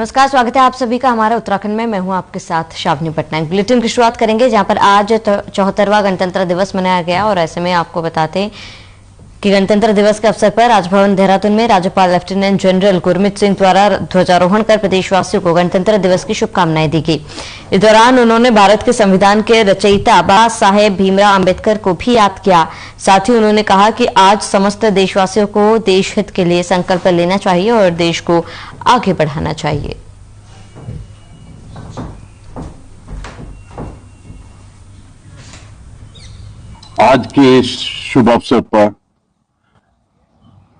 नमस्कार, स्वागत है आप सभी का हमारा उत्तराखंड में। मैं हूं आपके साथ शावनी पटनायक। बुलेटिन की शुरुआत करेंगे जहां पर आज 74वां गणतंत्र दिवस मनाया गया और ऐसे में आपको बताते हैं कि गणतंत्र दिवस के अवसर पर राजभवन देहरादून में राज्यपाल लेफ्टिनेंट जनरल गुरमीत सिंह द्वारा ध्वजारोहण कर प्रदेशवासियों को गणतंत्र दिवस की शुभकामनाएं दी गई। इस दौरान उन्होंने भारत के संविधान के रचयिता बाबा साहेब भीमराव अंबेडकर को भी याद किया। साथ ही उन्होंने कहा कि आज समस्त देशवासियों को देश हित के लिए संकल्प लेना चाहिए और देश को आगे बढ़ाना चाहिए। आज के इस शुभ अवसर पर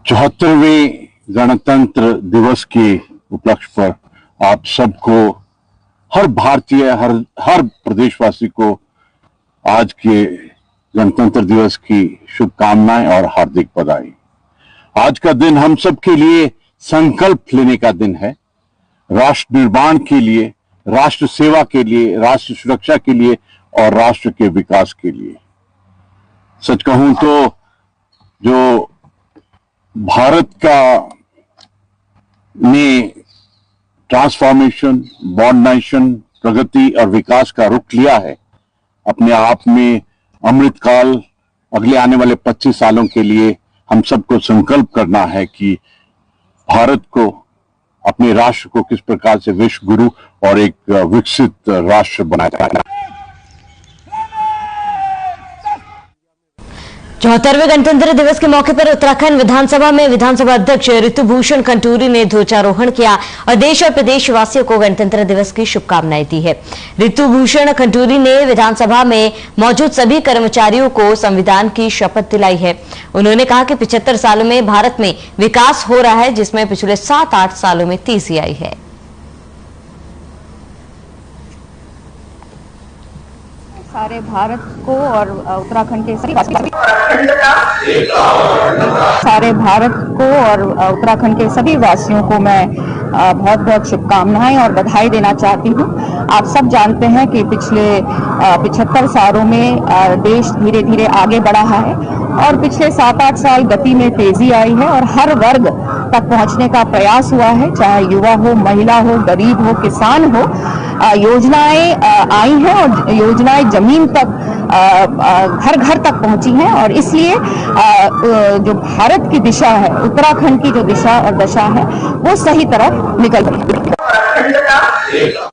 74वें गणतंत्र दिवस के उपलक्ष्य पर आप सबको, हर भारतीय, हर प्रदेशवासी को आज के गणतंत्र दिवस की शुभकामनाएं और हार्दिक बधाई। आज का दिन हम सब के लिए संकल्प लेने का दिन है, राष्ट्र निर्माण के लिए, राष्ट्र सेवा के लिए, राष्ट्र सुरक्षा के लिए और राष्ट्र के विकास के लिए। सच कहूं तो जो भारत का ने ट्रांसफॉर्मेशन, मॉडर्नाइजेशन, प्रगति और विकास का रुख लिया है, अपने आप में अमृतकाल अगले आने वाले 25 सालों के लिए हम सबको संकल्प करना है कि भारत को, अपने राष्ट्र को किस प्रकार से विश्व गुरु और एक विकसित राष्ट्र बनाया जाए। 74वें गणतंत्र दिवस के मौके पर उत्तराखंड विधानसभा में विधानसभा अध्यक्ष ऋतुभूषण खंटूरी ने ध्वजारोहण किया और देश और प्रदेश वासियों को गणतंत्र दिवस की शुभकामनाएं दी है। ऋतुभूषण खंटूरी ने विधानसभा में मौजूद सभी कर्मचारियों को संविधान की शपथ दिलाई है। उन्होंने कहा कि 75 सालों में भारत में विकास हो रहा है, जिसमें पिछले 7-8 सालों में तेजी आई है। सारे भारत को और उत्तराखंड के सभी वासियों को मैं बहुत बहुत शुभकामनाएं और बधाई देना चाहती हूं। आप सब जानते हैं कि पिछले 75 सालों में देश धीरे धीरे आगे बढ़ा है और पिछले 7-8 साल गति में तेजी आई है और हर वर्ग तक पहुंचने का प्रयास हुआ है, चाहे युवा हो, महिला हो, गरीब हो, किसान हो। योजनाएं आई हैं और योजनाएं जमीन तक, घर घर तक पहुंची हैं और इसलिए जो भारत की दिशा है, उत्तराखंड की जो दिशा और दशा है, वो सही तरफ निकल रही है।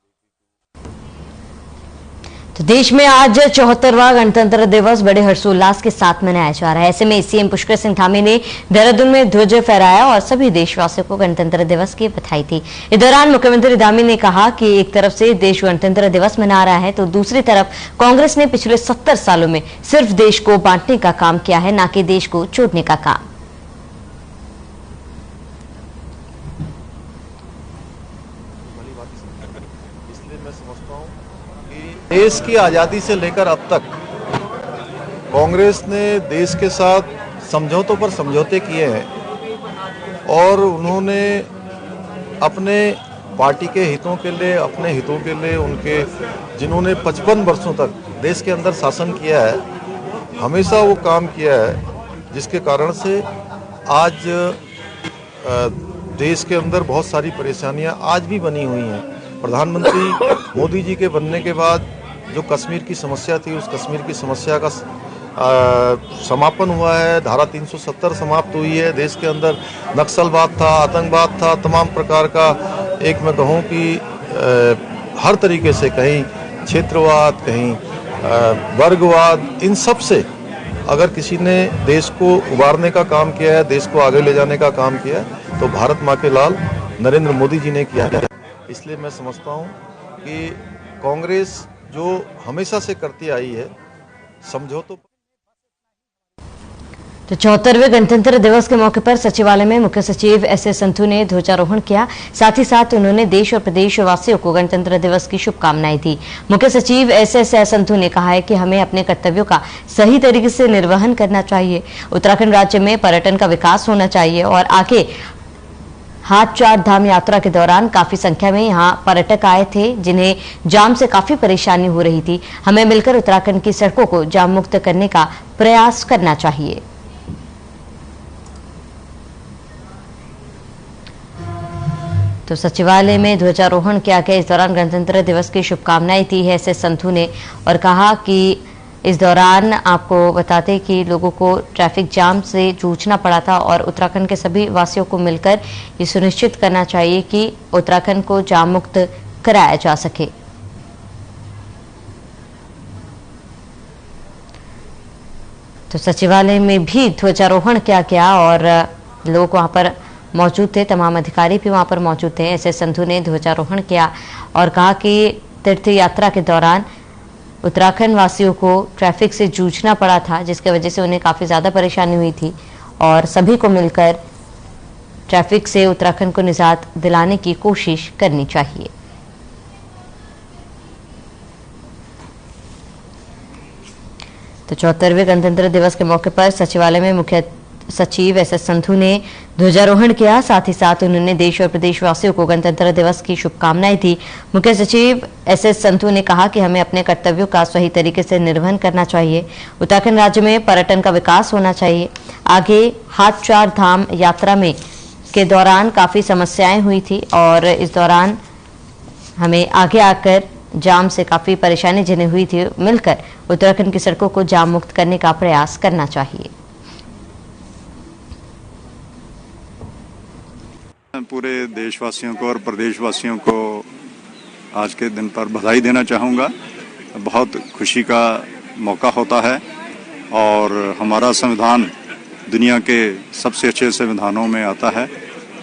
तो देश में आज 74वां गणतंत्र दिवस बड़े हर्षोल्लास के साथ मनाया जा रहा है। ऐसे में सीएम पुष्कर सिंह धामी ने देहरादून में ध्वज फहराया और सभी देशवासियों को गणतंत्र दिवस की बधाई दी। इस दौरान मुख्यमंत्री धामी ने कहा कि एक तरफ से देश गणतंत्र दिवस मना रहा है तो दूसरी तरफ कांग्रेस ने पिछले 70 सालों में सिर्फ देश को बांटने का काम किया है, न कि देश को जोड़ने का काम। देश की आज़ादी से लेकर अब तक कांग्रेस ने देश के साथ समझौतों पर समझौते किए हैं और उन्होंने अपने पार्टी के हितों के लिए, अपने हितों के लिए, उनके जिन्होंने 55 वर्षों तक देश के अंदर शासन किया है, हमेशा वो काम किया है, जिसके कारण से आज देश के अंदर बहुत सारी परेशानियां आज भी बनी हुई हैं। प्रधानमंत्री मोदी जी के बनने के बाद जो कश्मीर की समस्या थी, उस कश्मीर की समस्या का समापन हुआ है, धारा 370 समाप्त हुई है। देश के अंदर नक्सलवाद था, आतंकवाद था, तमाम प्रकार का, एक मैं कहूँ कि हर तरीके से, कहीं क्षेत्रवाद, कहीं वर्गवाद, इन सब से अगर किसी ने देश को उबारने का काम किया है, देश को आगे ले जाने का काम किया है, तो भारत माँ के लाल नरेंद्र मोदी जी ने किया है। इसलिए मैं समझता हूँ कि कांग्रेस जो हमेशा से करती आई है समझौतों। तो 74वें गणतंत्र दिवस के मौके पर सचिवालय में मुख्य सचिव एस.एस. संधू ने ध्वजारोहण किया। साथ ही साथ उन्होंने देश और प्रदेश वासियों को गणतंत्र दिवस की शुभकामनाएं दी। मुख्य सचिव एस.एस. संधू ने कहा है कि हमें अपने कर्तव्यों का सही तरीके से निर्वहन करना चाहिए। उत्तराखंड राज्य में पर्यटन का विकास होना चाहिए और आगे हाथ 4 धाम यात्रा के दौरान काफी संख्या में यहां पर्यटक आए थे, जिन्हें जाम से काफी परेशानी हो रही थी। हमें मिलकर उत्तराखंड की सड़कों को जाम मुक्त करने का प्रयास करना चाहिए। तो सचिवालय में ध्वजारोहण किया गया। इस दौरान गणतंत्र दिवस की शुभकामनाएं दी है एसएस संधू ने और कहा कि इस दौरान आपको बताते कि लोगों को ट्रैफिक जाम से जूझना पड़ा था और उत्तराखंड के सभी वासियों को मिलकर ये सुनिश्चित करना चाहिए कि उत्तराखंड को जाम मुक्त कराया जा सके। तो सचिवालय में भी ध्वजारोहण किया गया और लोग वहां पर मौजूद थे, तमाम अधिकारी भी वहां पर मौजूद थे। एसएस संधू ने ध्वजारोहण किया और कहा कि तीर्थ यात्रा के दौरान उत्तराखंड वासियों को ट्रैफिक से जूझना पड़ा था, जिसकी वजह से उन्हें काफ़ी ज़्यादा परेशानी हुई थी और सभी को मिलकर ट्रैफिक से उत्तराखंड को निजात दिलाने की कोशिश करनी चाहिए। तो 74वें गणतंत्र दिवस के मौके पर सचिवालय में मुख्य सचिव एसएस संधू ने ध्वजारोहण किया। साथ ही साथ उन्होंने देश और प्रदेशवासियों को गणतंत्र दिवस की शुभकामनाएं दी। मुख्य सचिव एसएस संधू ने कहा कि हमें अपने कर्तव्यों का सही तरीके से निर्वहन करना चाहिए। उत्तराखंड राज्य में पर्यटन का विकास होना चाहिए। आगे हाथ चार धाम यात्रा में के दौरान काफी समस्याएं हुई थी और इस दौरान हमें आगे आकर जाम से काफी परेशानी जिन्हें हुई थी, मिलकर उत्तराखंड की सड़कों को जाम मुक्त करने का प्रयास करना चाहिए। पूरे देशवासियों को और प्रदेशवासियों को आज के दिन पर बधाई देना चाहूँगा। बहुत खुशी का मौका होता है और हमारा संविधान दुनिया के सबसे अच्छे संविधानों में आता है।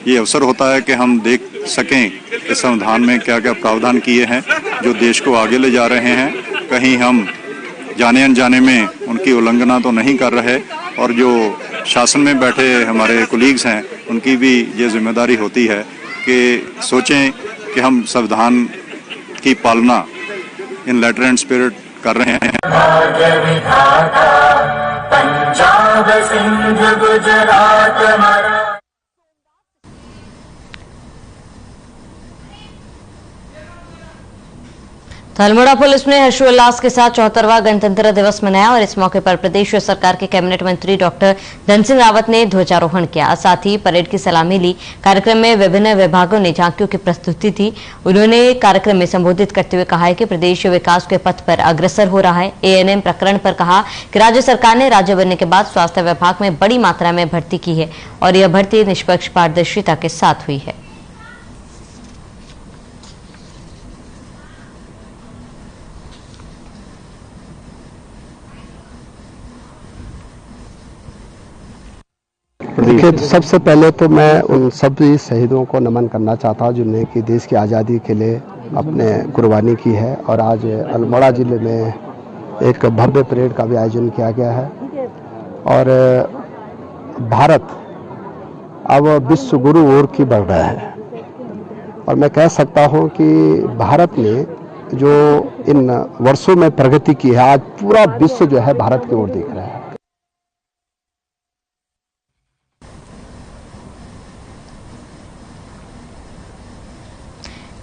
ये अवसर होता है कि हम देख सकें इस संविधान में क्या क्या प्रावधान किए हैं जो देश को आगे ले जा रहे हैं। कहीं हम जाने अनजाने में उनकी उल्लंघना तो नहीं कर रहे और जो शासन में बैठे हमारे कोलीग्स हैं उनकी भी ये जिम्मेदारी होती है कि सोचें कि हम संविधान की पालना इन लेटर एंड स्पिरिट कर रहे हैं। पंजाब सिंध गुजरात तो अल्मोड़ा पुलिस ने हर्षोल्लास के साथ 74वां गणतंत्र दिवस मनाया और इस मौके पर प्रदेश सरकार के कैबिनेट मंत्री डॉक्टर धन सिंह रावत ने ध्वजारोहण किया। साथ ही परेड की सलामी ली। कार्यक्रम में विभिन्न विभागों ने झांकियों की प्रस्तुति थी। उन्होंने कार्यक्रम में संबोधित करते हुए कहा है कि प्रदेश विकास के पथ पर अग्रसर हो रहा है। एएनएम प्रकरण पर कहा कि राज्य सरकार ने राज्य बनने के बाद स्वास्थ्य विभाग में बड़ी मात्रा में भर्ती की है और यह भर्ती निष्पक्ष पारदर्शिता के साथ हुई है। देखिए, सबसे पहले तो मैं उन सभी शहीदों को नमन करना चाहता हूँ जिन्हें कि देश की आज़ादी के लिए अपने कुर्बानी की है। और आज अल्मोड़ा जिले में एक भव्य परेड का भी आयोजन किया गया है और भारत अब विश्व गुरु ओर की बढ़ रहा है और मैं कह सकता हूँ कि भारत ने जो इन वर्षों में प्रगति की है, आज पूरा विश्व जो है भारत की ओर देख रहा है।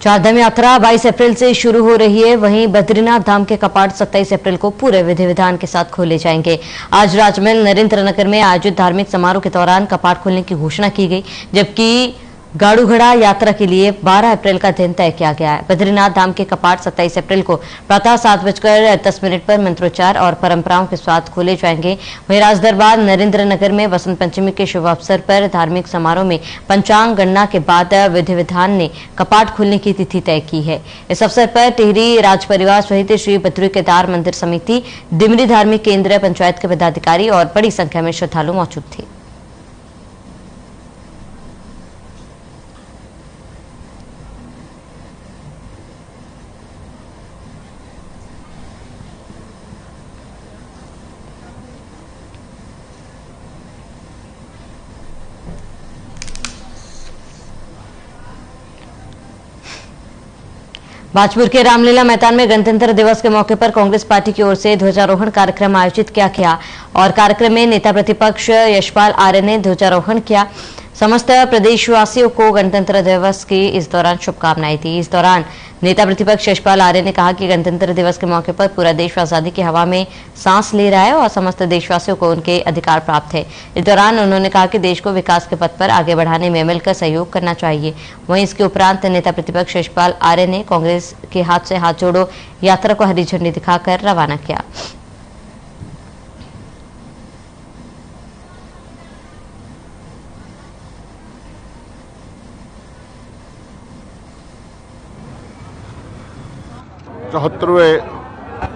4 धाम यात्रा 22 अप्रैल से शुरू हो रही है। वहीं बद्रीनाथ धाम के कपाट 27 अप्रैल को पूरे विधि विधान के साथ खोले जाएंगे। आज राजमहल नरेंद्रनगर में आयोजित धार्मिक समारोह के दौरान कपाट खोलने की घोषणा की गई, जबकि गाड़ू घड़ा यात्रा के लिए 12 अप्रैल का दिन तय किया गया है। बद्रीनाथ धाम के कपाट 27 अप्रैल को प्रातः 7:10 पर मंत्रोच्चार और परंपराओं के साथ खोले जाएंगे। वहीं राजदरबार नरेंद्रनगर में वसंत पंचमी के शुभ अवसर पर धार्मिक समारोह में पंचांग गणना के बाद विधि विधान ने कपाट खोलने की तिथि तय की है। इस अवसर पर टिहरी राज परिवार सहित श्री बद्री केदार मंदिर समिति, डिमरी धार्मिक केंद्र, पंचायत के पदाधिकारी और बड़ी संख्या में श्रद्धालु मौजूद थे। बाजपुर के रामलीला मैदान में गणतंत्र दिवस के मौके पर कांग्रेस पार्टी की ओर से ध्वजारोहण कार्यक्रम आयोजित किया गया और कार्यक्रम में नेता प्रतिपक्ष यशपाल आर्य ने ध्वजारोहण किया। समस्त प्रदेशवासियों को गणतंत्र दिवस की इस दौरान शुभकामनाएं दी। इस दौरान नेता प्रतिपक्ष यशपाल आर्य ने कहा कि गणतंत्र दिवस के मौके पर पूरा देश आजादी की हवा में सांस ले रहा है और समस्त देशवासियों को उनके अधिकार प्राप्त है। इस दौरान उन्होंने कहा कि देश को विकास के पथ पर आगे बढ़ाने में मिलकर सहयोग करना चाहिए। वहीं इसके उपरांत नेता प्रतिपक्ष यशपाल आर्य ने कांग्रेस के हाथ से हाथ जोड़ो यात्रा को हरी झंडी दिखाकर रवाना किया। चौहत्तरवें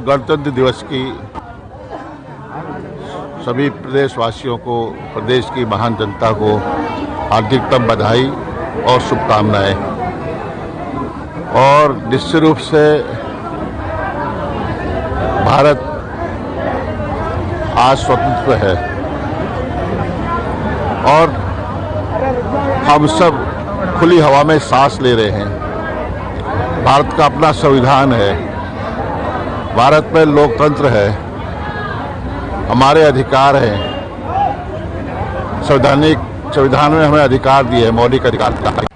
गणतंत्र दिवस की सभी प्रदेशवासियों को, प्रदेश की महान जनता को हार्दिकतम बधाई और शुभकामनाएं। और निश्चित रूप से भारत आज स्वतंत्र है और हम सब खुली हवा में सांस ले रहे हैं। भारत का अपना संविधान है, भारत में लोकतंत्र है, हमारे अधिकार हैं। संविधान में हमें अधिकार दिए हैं, मौलिक अधिकार।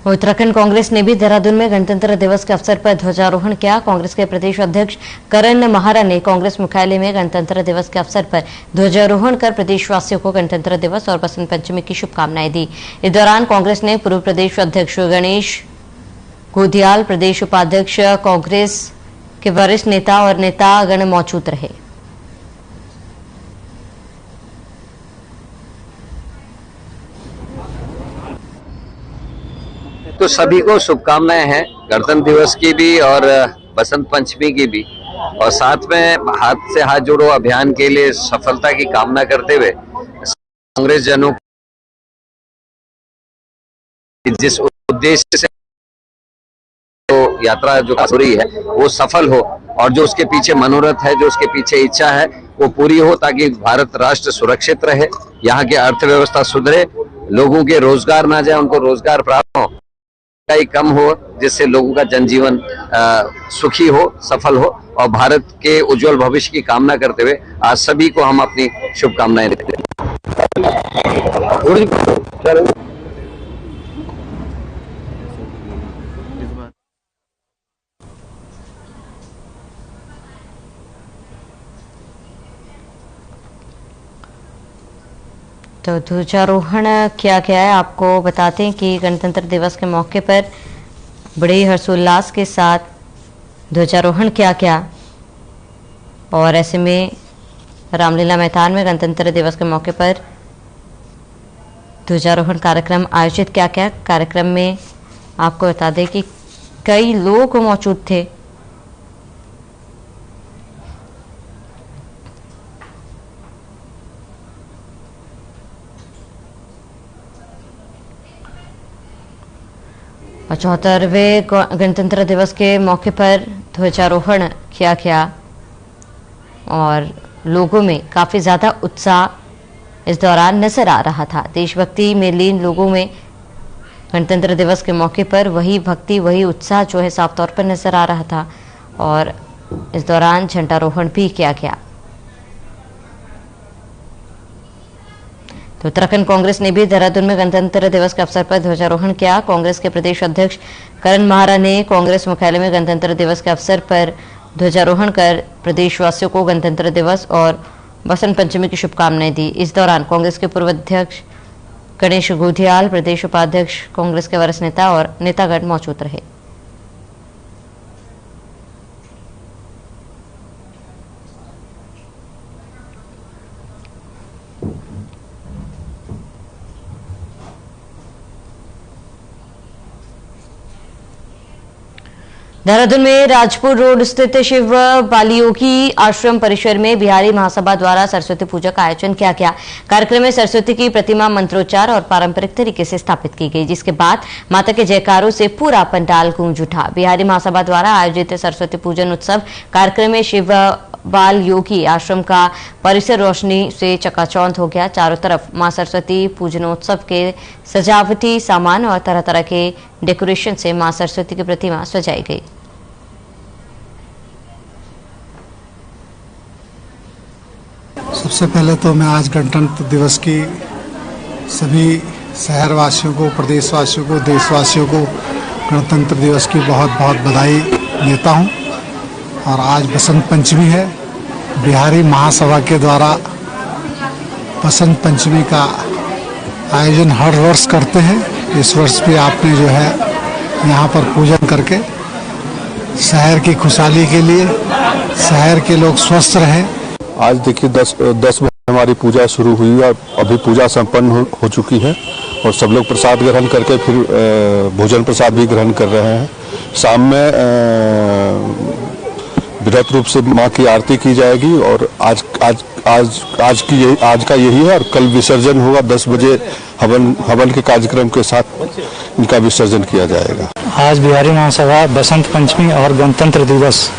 उत्तराखंड कांग्रेस ने भी देहरादून में गणतंत्र दिवस के अवसर पर ध्वजारोहण किया। कांग्रेस के प्रदेश अध्यक्ष करण महारा ने कांग्रेस मुख्यालय में गणतंत्र दिवस के अवसर पर ध्वजारोहण कर प्रदेशवासियों को गणतंत्र दिवस और बसंत पंचमी की शुभकामनाएं दी। इस दौरान कांग्रेस ने पूर्व प्रदेश अध्यक्ष गणेश गोधियाल, प्रदेश उपाध्यक्ष कांग्रेस के वरिष्ठ नेता और नेतागण मौजूद रहे। तो सभी को शुभकामनाएं हैं, गणतंत्र दिवस की भी और बसंत पंचमी की भी। और साथ में हाथ से हाथ जोड़ो अभियान के लिए सफलता की कामना करते हुए कांग्रेस जनों जिस उद्देश्य से तो यात्रा जो हो रही है वो सफल हो और जो उसके पीछे मनोरथ है, जो उसके पीछे इच्छा है वो पूरी हो, ताकि भारत राष्ट्र सुरक्षित रहे, यहाँ की अर्थव्यवस्था सुधरे, लोगों के रोजगार ना जाए, उनको रोजगार प्राप्त हो, कम हो, जिससे लोगों का जनजीवन सुखी हो, सफल हो। और भारत के उज्जवल भविष्य की कामना करते हुए आज सभी को हम अपनी शुभकामनाएं देते हैं। तो ध्वजारोहण किया गया है। आपको बताते हैं कि गणतंत्र दिवस के मौके पर बड़े ही हर्षोल्लास के साथ ध्वजारोहण किया गया और ऐसे में रामलीला मैदान में गणतंत्र दिवस के मौके पर ध्वजारोहण कार्यक्रम आयोजित किया गया। कार्यक्रम में आपको बता दें कि कई लोग मौजूद थे। और 74वें गणतंत्र दिवस के मौके पर ध्वजारोहण किया गया और लोगों में काफ़ी ज़्यादा उत्साह इस दौरान नजर आ रहा था। देशभक्ति में लीन लोगों में गणतंत्र दिवस के मौके पर वही भक्ति, वही उत्साह जो है साफ तौर पर नजर आ रहा था और इस दौरान झंडारोहण भी किया गया। तो उत्तराखंड कांग्रेस ने भी देहरादून में गणतंत्र दिवस के अवसर पर ध्वजारोहण किया। कांग्रेस के प्रदेश अध्यक्ष करण महारा ने कांग्रेस मुख्यालय में गणतंत्र दिवस के अवसर पर ध्वजारोहण कर प्रदेशवासियों को गणतंत्र दिवस और बसंत पंचमी की शुभकामनाएं दी। इस दौरान कांग्रेस के पूर्व अध्यक्ष गणेश गोधियाल, प्रदेश उपाध्यक्ष कांग्रेस के वरिष्ठ नेता और नेतागण मौजूद रहे। देहरादून में राजपुर रोड स्थित शिव बालियोगी आश्रम परिसर में बिहारी महासभा द्वारा सरस्वती पूजा का आयोजन किया गया। कार्यक्रम में सरस्वती की प्रतिमा मंत्रोच्चार और पारंपरिक तरीके से स्थापित की गई, जिसके बाद माता के जयकारों से पूरा पंडाल गूंज उठा। बिहारी महासभा द्वारा आयोजित सरस्वती पूजन उत्सव कार्यक्रम में शिव बाल योगी आश्रम का परिसर रोशनी से चकाचौंध हो गया। चारों तरफ मां सरस्वती पूजनोत्सव के सजावटी सामान और तरह तरह के डेकोरेशन से मां सरस्वती की प्रतिमा सजाई गई। सबसे पहले तो मैं आज गणतंत्र दिवस की सभी शहरवासियों को, प्रदेशवासियों को, देशवासियों को गणतंत्र दिवस की बहुत बहुत बधाई देता हूं। और आज बसंत पंचमी है। बिहारी महासभा के द्वारा बसंत पंचमी का आयोजन हर वर्ष करते हैं। इस वर्ष भी आपने जो है यहाँ पर पूजन करके शहर की खुशहाली के लिए, शहर के लोग स्वस्थ रहें। आज देखिए 10 बजे हमारी पूजा शुरू हुई और अभी पूजा संपन्न हो चुकी है और सब लोग प्रसाद ग्रहण करके फिर भोजन प्रसाद भी ग्रहण कर रहे हैं। शाम में विधिवत रूप से माँ की आरती की जाएगी और आज का यही है और कल विसर्जन होगा 10 बजे हवन के कार्यक्रम के साथ इनका विसर्जन किया जाएगा। आज बिहारी महासभा बसंत पंचमी और गणतंत्र दिवस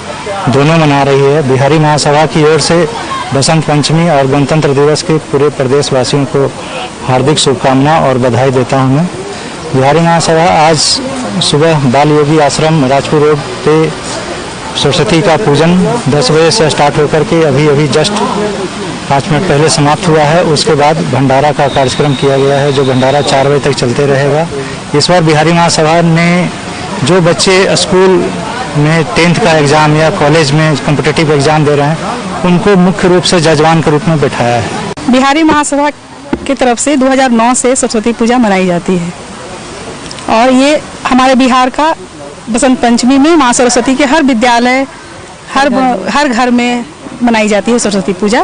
दोनों मना रही है। बिहारी महासभा की ओर से बसंत पंचमी और गणतंत्र दिवस के पूरे प्रदेशवासियों को हार्दिक शुभकामना और बधाई देता हूं मैं। बिहारी महासभा आज सुबह बाल योगी आश्रम राजपुर रोड पे सरस्वती का पूजन 10 बजे से स्टार्ट होकर के अभी जस्ट 5 मिनट पहले समाप्त हुआ है। उसके बाद भंडारा का कार्यक्रम किया गया है, जो भंडारा 4 बजे तक चलते रहेगा। इस बार बिहारी महासभा ने जो बच्चे स्कूल में 10th का एग्ज़ाम या कॉलेज में कॉम्पिटिटिव एग्ज़ाम दे रहे हैं, उनको मुख्य रूप से जजवान के रूप में बैठाया है। बिहारी महासभा की तरफ से 2009 से सरस्वती पूजा मनाई जाती है और ये हमारे बिहार का बसंत पंचमी में माँ सरस्वती के हर विद्यालय, हर घर में मनाई जाती है सरस्वती पूजा।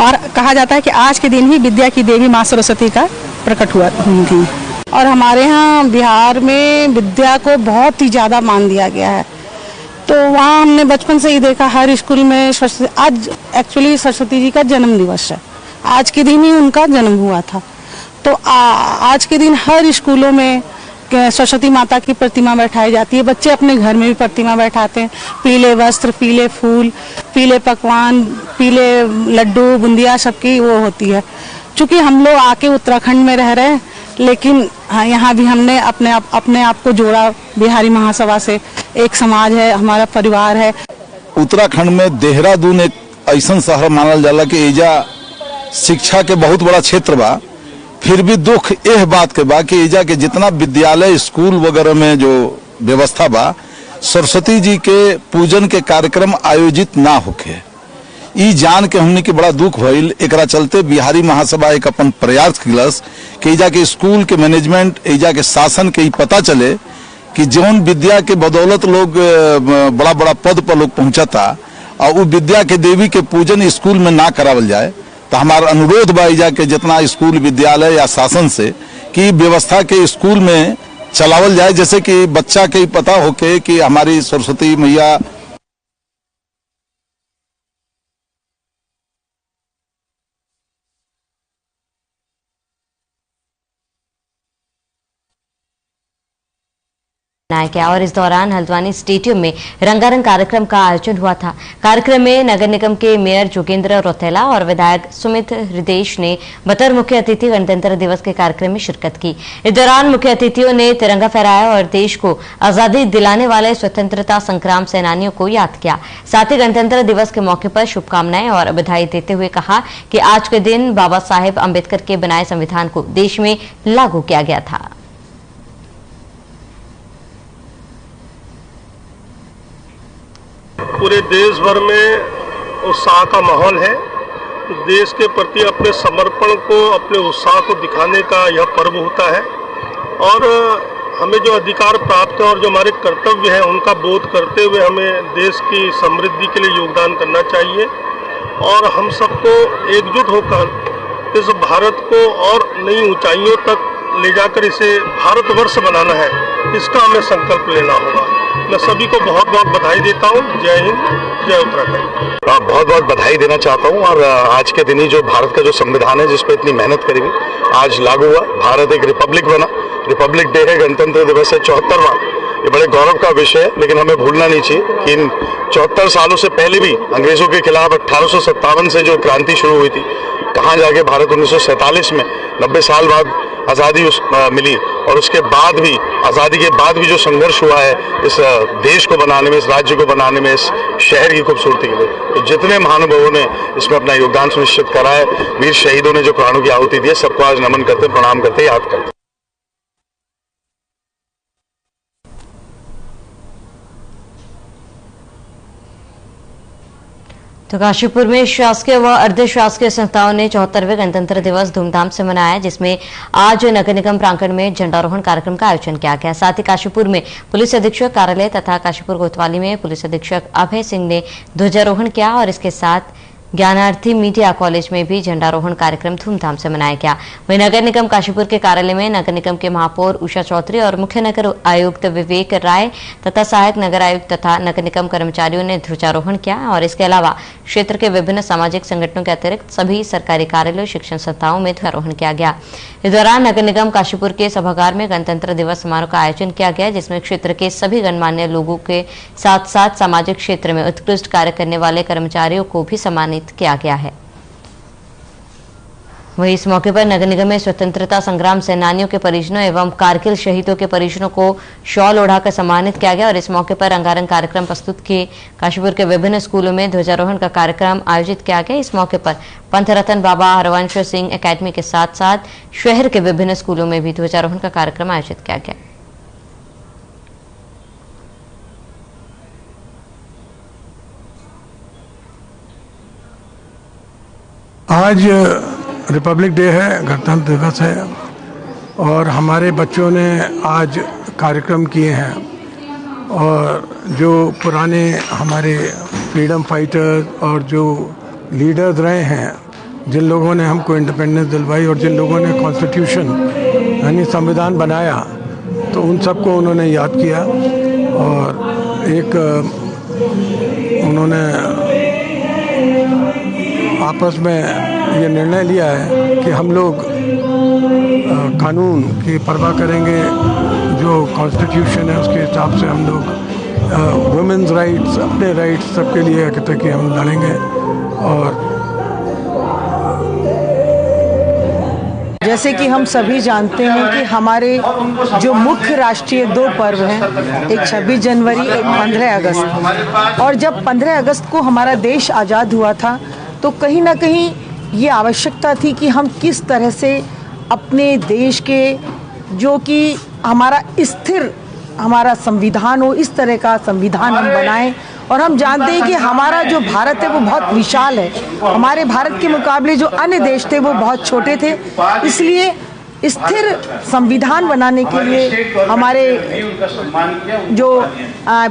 और कहा जाता है कि आज के दिन ही विद्या की देवी माँ सरस्वती का प्रकट हुई थी। और हमारे यहाँ बिहार में विद्या को बहुत ही ज़्यादा मान दिया गया है। तो वहाँ हमने बचपन से ही देखा, हर स्कूल में आज एक्चुअली सरस्वती जी का जन्म दिवस है, आज के दिन ही उनका जन्म हुआ था। तो आज के दिन हर स्कूलों में सरस्वती माता की प्रतिमा बैठाई जाती है। बच्चे अपने घर में भी प्रतिमा बैठाते हैं। पीले वस्त्र, पीले फूल, पीले पकवान, पीले लड्डू, बुंदिया सबकी वो होती है। चूँकि हम लोग आके उत्तराखंड में रह रहे हैं, लेकिन हाँ, यहाँ भी हमने अपने आप को जोड़ा बिहारी महासभा से। एक समाज है, हमारा परिवार है। उत्तराखंड में देहरादून एक ऐसा शहर मानल जाला कि एजा शिक्षा के बहुत बड़ा क्षेत्र बा। फिर भी दुख यह बात के बा कि एजा के जितना विद्यालय, स्कूल वगैरह में जो व्यवस्था बा, सरस्वती जी के पूजन के कार्यक्रम आयोजित ना होके, ई जान के हमने के बड़ा दुख भइल। एकरा चलते बिहारी महासभा एक अपन प्रयास किलस कि एजा के स्कूल के मैनेजमेंट, एजा के शासन के पता चले कि जौन विद्या के बदौलत लोग बड़ा बड़ा पद पर लोग पहुंचता और वो विद्या के देवी के पूजन स्कूल में ना करावल जाए। तो हमारा अनुरोध बा एजा के जितना स्कूल, विद्यालय या शासन से कि व्यवस्था के स्कूल में चलावल जाए, जैसे कि बच्चा के पता होके कि हमारी सरस्वती मैया किया। और इस दौरान हल्द्वानी स्टेडियम में रंगारंग कार्यक्रम का आयोजन हुआ था। कार्यक्रम में नगर निगम के मेयर जोगेंद्र रौतेला और विधायक सुमित हृदेश ने बतौर मुख्य अतिथि गणतंत्र दिवस के कार्यक्रम में शिरकत की। इस दौरान मुख्य अतिथियों ने तिरंगा फहराया और देश को आजादी दिलाने वाले स्वतंत्रता संग्राम सेनानियों को याद किया। साथ ही गणतंत्र दिवस के मौके पर शुभकामनाएं और बधाई देते हुए कहा कि आज के दिन बाबा साहेब अम्बेडकर के बनाए संविधान को देश में लागू किया गया था। पूरे देश भर में उत्साह का माहौल है। देश के प्रति अपने समर्पण को, अपने उत्साह को दिखाने का यह पर्व होता है और हमें जो अधिकार प्राप्त है और जो हमारे कर्तव्य हैं उनका बोध करते हुए हमें देश की समृद्धि के लिए योगदान करना चाहिए और हम सबको एकजुट होकर इस भारत को और नई ऊंचाइयों तक ले जाकर इसे भारतवर्ष बनाना है, इसका हमें संकल्प लेना होगा। मैं सभी को बहुत बहुत बधाई देता हूँ। जय हिंद, जय उत्तराखंड। बहुत बहुत बधाई देना चाहता हूँ और आज के दिन ही जो भारत का जो संविधान है, जिस पर इतनी मेहनत करी हुई, आज लागू हुआ। भारत एक रिपब्लिक बना। रिपब्लिक डे है, गणतंत्र दिवस है 74वां। ये बड़े गौरव का विषय है, लेकिन हमें भूलना नहीं चाहिए कि इन 74 सालों से पहले भी अंग्रेजों के खिलाफ 1857 से जो क्रांति शुरू हुई थी, कहाँ जाके भारत 1947 में 90 साल बाद आज़ादी मिली और उसके बाद भी, आज़ादी के बाद भी जो संघर्ष हुआ है इस देश को बनाने में, इस राज्य को बनाने में, इस शहर की खूबसूरती के लिए, तो जितने महानुभावों ने इसमें अपना योगदान सुनिश्चित करा है, वीर शहीदों ने जो प्राणों की आहुति दी है, सबको आज नमन करते, प्रणाम करते, याद करते। तो काशीपुर में शासकीय व अर्ध शासकीय संस्थाओं ने 74वें गणतंत्र दिवस धूमधाम से मनाया, जिसमें आज नगर निगम प्रांगण में झंडारोहण कार्यक्रम का आयोजन किया गया। साथ ही काशीपुर में पुलिस अधीक्षक कार्यालय तथा काशीपुर कोतवाली में पुलिस अधीक्षक अभय सिंह ने ध्वजारोहण किया और इसके साथ ज्ञानार्थी मीडिया कॉलेज में भी झंडारोहण कार्यक्रम धूमधाम से मनाया गया। वहीं नगर निगम काशीपुर के कार्यालय में नगर निगम के महापौर उषा चौधरी और मुख्य नगर आयुक्त विवेक राय तथा सहायक नगर आयुक्त तथा नगर निगम कर्मचारियों ने ध्वजारोहण किया और इसके अलावा क्षेत्र के विभिन्न सामाजिक संगठनों के अतिरिक्त सभी सरकारी कार्यालयों, शिक्षण संस्थाओं में ध्वजारोहण किया गया। इस दौरान नगर निगम काशीपुर के सभागार में गणतंत्र दिवस समारोह का आयोजन किया गया, जिसमें क्षेत्र के सभी गणमान्य लोगों के साथ साथ सामाजिक क्षेत्र में उत्कृष्ट कार्य करने वाले कर्मचारियों को भी सम्मानित किया गया है। वहीं इस मौके पर नगर निगम में स्वतंत्रता संग्राम सेनानियों के परिजनों एवं कारगिल शहीदों के परिजनों को शॉल ओढ़ाकर सम्मानित किया गया और इस मौके पर रंगारंग कार्यक्रम प्रस्तुत किए। काशीपुर के विभिन्न स्कूलों में ध्वजारोहण का कार्यक्रम आयोजित किया गया। इस मौके पर पंथ रतन बाबा हरवंश सिंह एकेडमी के साथ साथ शहर के विभिन्न स्कूलों में भी ध्वजारोहण का कार्यक्रम आयोजित किया गया। आज रिपब्लिक डे है, गणतंत्र दिवस है और हमारे बच्चों ने आज कार्यक्रम किए हैं और जो पुराने हमारे फ्रीडम फाइटर्स और जो लीडर्स रहे हैं, जिन लोगों ने हमको इंडिपेंडेंस दिलवाई और जिन लोगों ने कॉन्स्टिट्यूशन यानी संविधान बनाया, तो उन सबको उन्होंने याद किया और एक उन्होंने आपस में ये निर्णय लिया है कि हम लोग कानून की परवाह करेंगे, जो कॉन्स्टिट्यूशन है उसके हिसाब से हम लोग वुमेन्स राइट्स, अपने राइट्स सबके लिए कहते कि हम लड़ेंगे। और जैसे कि हम सभी जानते हैं कि हमारे जो मुख्य राष्ट्रीय दो पर्व हैं, एक 26 जनवरी, एक 15 अगस्त, और जब 15 अगस्त को हमारा देश आज़ाद हुआ था तो कहीं ना कहीं ये आवश्यकता थी कि हम किस तरह से अपने देश के जो कि हमारा स्थिर हमारा संविधान हो, इस तरह का संविधान हम बनाएं। और हम जानते हैं कि हमारा जो भारत है वो बहुत विशाल है, हमारे भारत के मुकाबले जो अन्य देश थे वो बहुत छोटे थे, इसलिए स्थिर संविधान बनाने के लिए हमारे जो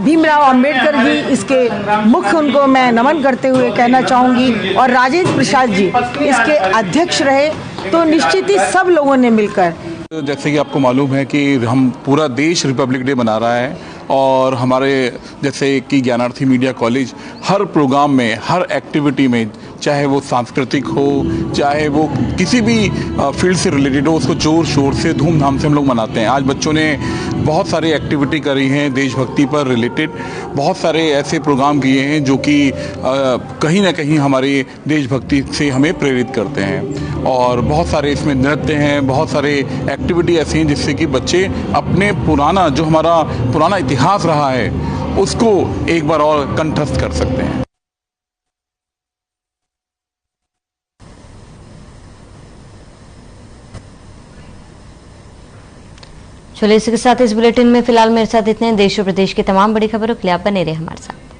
भीमराव अंबेडकर जी, इसके मुख्य उनको मैं नमन करते हुए कहना चाहूँगी, और राजेंद्र प्रसाद जी इसके अध्यक्ष रहे, तो निश्चित ही सब लोगों ने मिलकर। जैसे कि आपको मालूम है कि हम पूरा देश रिपब्लिक डे मना रहा है और हमारे जैसे कि ज्ञानार्थी मीडिया कॉलेज हर प्रोग्राम में, हर एक्टिविटी में, चाहे वो सांस्कृतिक हो, चाहे वो किसी भी फील्ड से रिलेटेड हो, उसको जोर शोर से धूमधाम से हम लोग मनाते हैं। आज बच्चों ने बहुत सारी एक्टिविटी करी हैं देशभक्ति पर रिलेटेड, बहुत सारे ऐसे प्रोग्राम किए हैं जो कि कहीं ना कहीं हमारी देशभक्ति से हमें प्रेरित करते हैं और बहुत सारे इसमें नृत्य हैं, बहुत सारे एक्टिविटी ऐसी हैं जिससे कि बच्चे अपने पुराना जो हमारा पुराना इतिहास रहा है उसको एक बार और कंठस्थ कर सकते हैं। चलिए इसी के साथ इस बुलेटिन में फिलहाल मेरे साथ इतने। देश और प्रदेश की तमाम बड़ी खबरों के लिए आप बने रहे हमारे साथ।